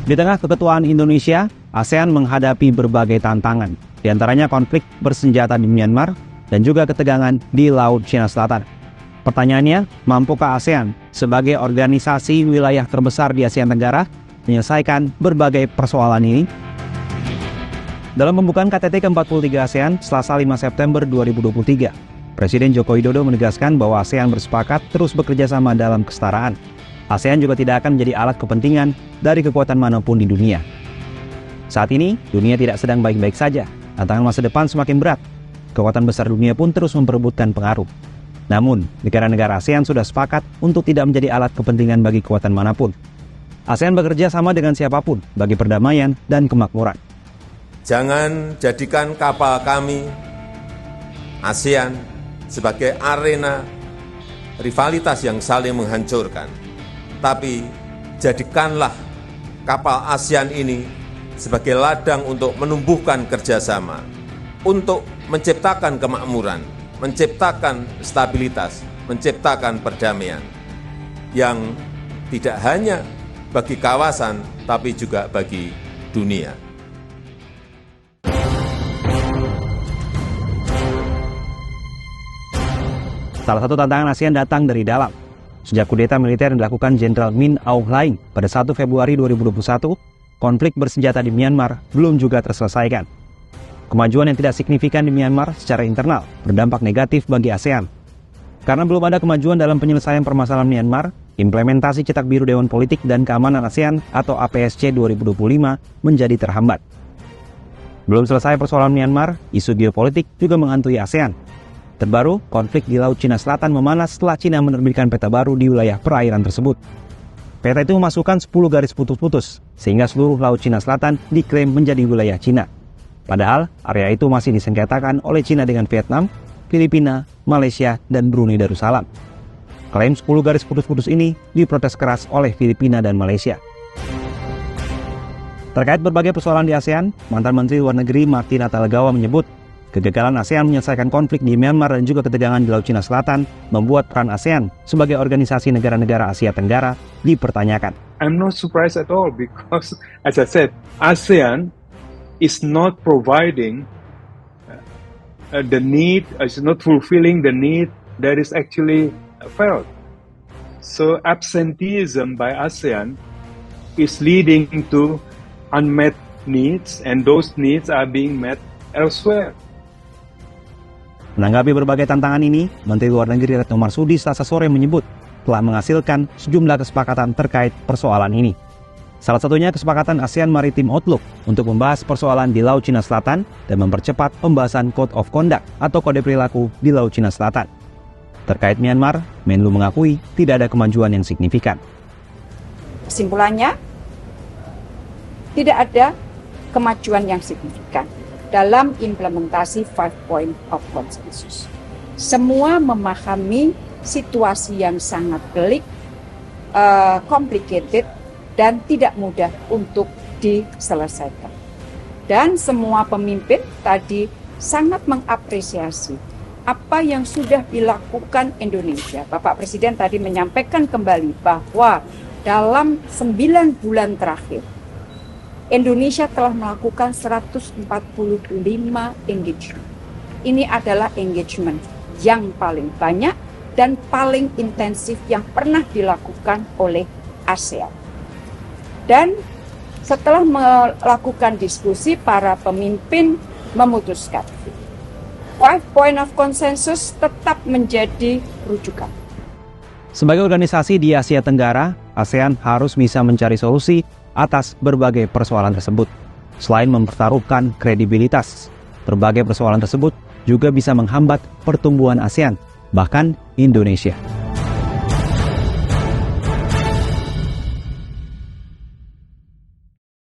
Di tengah keketuaan Indonesia, ASEAN menghadapi berbagai tantangan, di antaranya konflik bersenjata di Myanmar dan juga ketegangan di Laut Cina Selatan. Pertanyaannya, mampukah ASEAN sebagai organisasi wilayah terbesar di Asia Tenggara menyelesaikan berbagai persoalan ini? Dalam pembukaan KTT ke-43 ASEAN Selasa 5 September 2023, Presiden Joko Widodo menegaskan bahwa ASEAN bersepakat terus bekerja sama dalam kesetaraan. ASEAN juga tidak akan menjadi alat kepentingan dari kekuatan manapun di dunia. Saat ini, dunia tidak sedang baik-baik saja. Tantangan masa depan semakin berat. Kekuatan besar dunia pun terus memperebutkan pengaruh. Namun, negara-negara ASEAN sudah sepakat untuk tidak menjadi alat kepentingan bagi kekuatan manapun. ASEAN bekerja sama dengan siapapun bagi perdamaian dan kemakmuran. Jangan jadikan kapal kami, ASEAN, sebagai arena rivalitas yang saling menghancurkan. Tapi jadikanlah kapal ASEAN ini sebagai ladang untuk menumbuhkan kerjasama, untuk menciptakan kemakmuran, menciptakan stabilitas, menciptakan perdamaian yang tidak hanya bagi kawasan, tapi juga bagi dunia. Salah satu tantangan ASEAN datang dari dalam. Sejak kudeta militer yang dilakukan Jenderal Min Aung Hlaing pada 1 Februari 2021, konflik bersenjata di Myanmar belum juga terselesaikan. Kemajuan yang tidak signifikan di Myanmar secara internal berdampak negatif bagi ASEAN. Karena belum ada kemajuan dalam penyelesaian permasalahan Myanmar, implementasi Cetak Biru Dewan Politik dan Keamanan ASEAN atau APSC 2025 menjadi terhambat. Belum selesai persoalan Myanmar, isu geopolitik juga menghantui ASEAN. Terbaru, konflik di Laut Cina Selatan memanas setelah Cina menerbitkan peta baru di wilayah perairan tersebut. Peta itu memasukkan 10 garis putus-putus, sehingga seluruh Laut Cina Selatan diklaim menjadi wilayah Cina. Padahal, area itu masih disengketakan oleh Cina dengan Vietnam, Filipina, Malaysia, dan Brunei Darussalam. Klaim 10 garis putus-putus ini diprotes keras oleh Filipina dan Malaysia. Terkait berbagai persoalan di ASEAN, mantan Menteri Luar Negeri Marty Natalegawa menyebut, kegagalan ASEAN menyelesaikan konflik di Myanmar dan juga ketegangan di Laut Cina Selatan membuat peran ASEAN sebagai organisasi negara-negara Asia Tenggara dipertanyakan. I'm not surprised at all because, as I said, ASEAN is not providing the need, is not fulfilling the need that is actually felt. So absenteeism by ASEAN is leading to unmet needs, and those needs are being met elsewhere. Menanggapi berbagai tantangan ini, Menteri Luar Negeri Retno Marsudi Selasa sore menyebut telah menghasilkan sejumlah kesepakatan terkait persoalan ini. Salah satunya kesepakatan ASEAN Maritime Outlook untuk membahas persoalan di Laut Cina Selatan dan mempercepat pembahasan Code of Conduct atau kode perilaku di Laut Cina Selatan. Terkait Myanmar, Menlu mengakui tidak ada kemajuan yang signifikan. Kesimpulannya, tidak ada kemajuan yang signifikan dalam implementasi 5 Point of Consensus. Semua memahami situasi yang sangat pelik, complicated, dan tidak mudah untuk diselesaikan. Dan semua pemimpin tadi sangat mengapresiasi apa yang sudah dilakukan Indonesia. Bapak Presiden tadi menyampaikan kembali bahwa dalam 9 bulan terakhir, Indonesia telah melakukan 145 engagement. Ini adalah engagement yang paling banyak dan paling intensif yang pernah dilakukan oleh ASEAN. Dan setelah melakukan diskusi, para pemimpin memutuskan 5 Point of Consensus tetap menjadi rujukan. Sebagai organisasi di Asia Tenggara, ASEAN harus bisa mencari solusi atas berbagai persoalan tersebut. Selain mempertaruhkan kredibilitas, berbagai persoalan tersebut juga bisa menghambat pertumbuhan ASEAN, bahkan Indonesia.